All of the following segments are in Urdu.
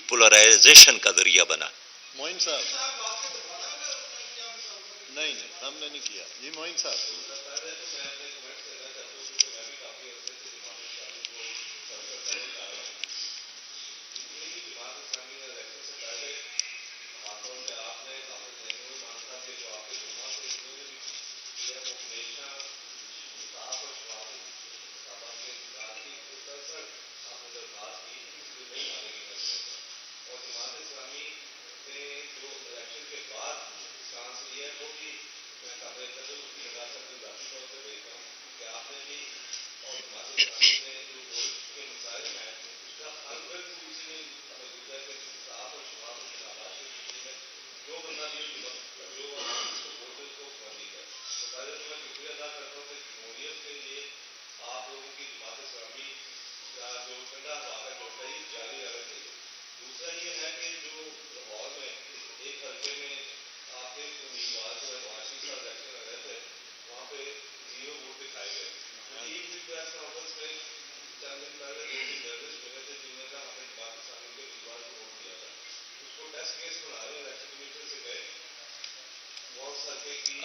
پولرائزیشن کا ذریعہ بنا. معین صاحب نہیں ہم نے نہیں کیا. جی معین صاحب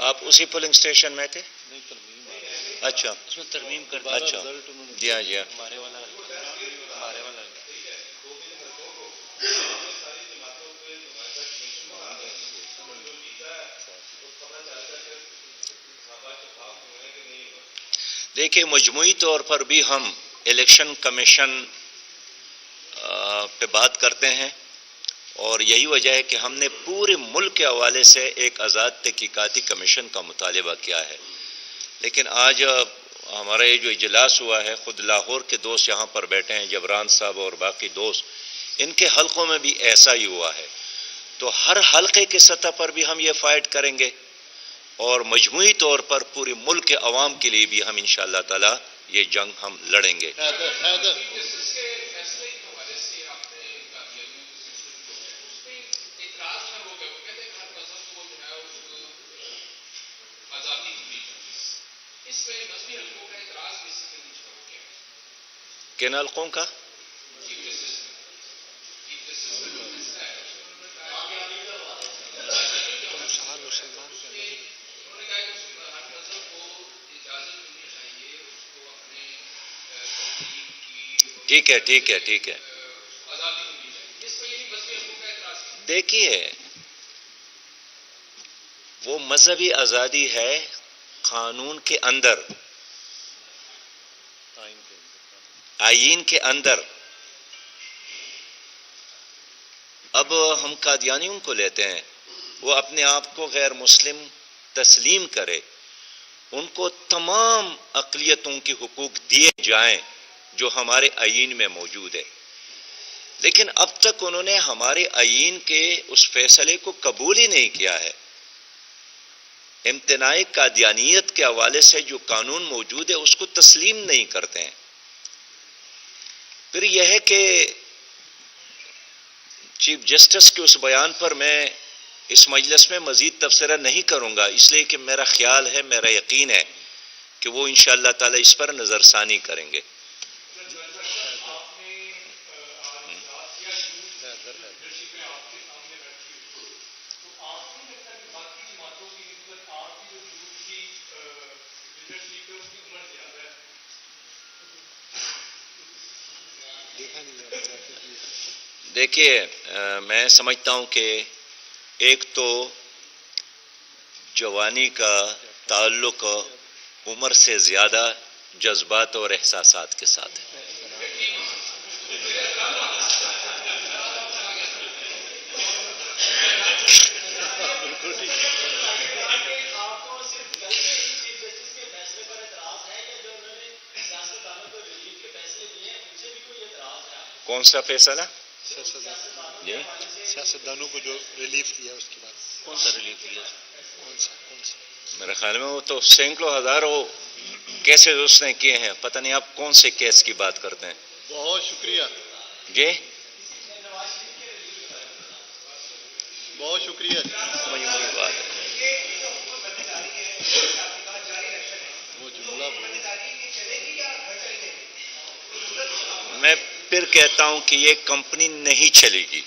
آپ اسی پولنگ اسٹیشن میں تھے؟ نہیں ترمیم اچھا اس میں ترمیم کر اچھا جی ہاں جی ہاں. ہمارے والا دیکھیے مجموعی طور پر بھی ہم الیکشن کمیشن پہ بات کرتے ہیں اور یہی وجہ ہے کہ ہم نے پورے ملک کے حوالے سے ایک آزاد تحقیقاتی کمیشن کا مطالبہ کیا ہے. لیکن آج ہمارا یہ جو اجلاس ہوا ہے، خود لاہور کے دوست یہاں پر بیٹھے ہیں، جبران صاحب اور باقی دوست، ان کے حلقوں میں بھی ایسا ہی ہوا ہے. تو ہر حلقے کی سطح پر بھی ہم یہ فائٹ کریں گے اور مجموعی طور پر پورے ملک کے عوام کے لیے بھی ہم انشاءاللہ تعالی یہ جنگ ہم لڑیں گے. کن حلقوں کا؟ ٹھیک ہے ٹھیک ہے ٹھیک ہے. دیکھیے وہ مذہبی آزادی ہے قانون کے اندر، آئین کے اندر. اب ہم قادیانیوں کو لیتے ہیں، وہ اپنے آپ کو غیر مسلم تسلیم کرے، ان کو تمام اقلیتوں کے حقوق دیے جائیں جو ہمارے آئین میں موجود ہے. لیکن اب تک انہوں نے ہمارے آئین کے اس فیصلے کو قبول ہی نہیں کیا ہے. امتناع قادیانیت کے حوالے سے جو قانون موجود ہے اس کو تسلیم نہیں کرتے ہیں. پھر یہ ہے کہ چیف جسٹس کے اس بیان پر میں اس مجلس میں مزید تبصرہ نہیں کروں گا، اس لیے کہ میرا خیال ہے، میرا یقین ہے کہ وہ انشاءاللہ تعالی اس پر نظر ثانی کریں گے. دیکھیے میں سمجھتا ہوں کہ ایک تو جوانی کا تعلق عمر سے زیادہ جذبات اور احساسات کے ساتھ ہے. کون سا فیصلہ؟ جی سیاستدانوں کو جو ریلیف دیا اس کے بعد کون سا ریلیف دیا؟ کون سا میرے خیال میں وہ تو سینکڑوں ہزاروں کیسز اس نے کیے ہیں. پتہ نہیں آپ کون سے کیس کی بات کرتے ہیں. بہت شکریہ جی بہت شکریہ. وہی بات ہے. وہ جملہ میں پھر کہتا ہوں کہ یہ کمپنی نہیں چلے گی.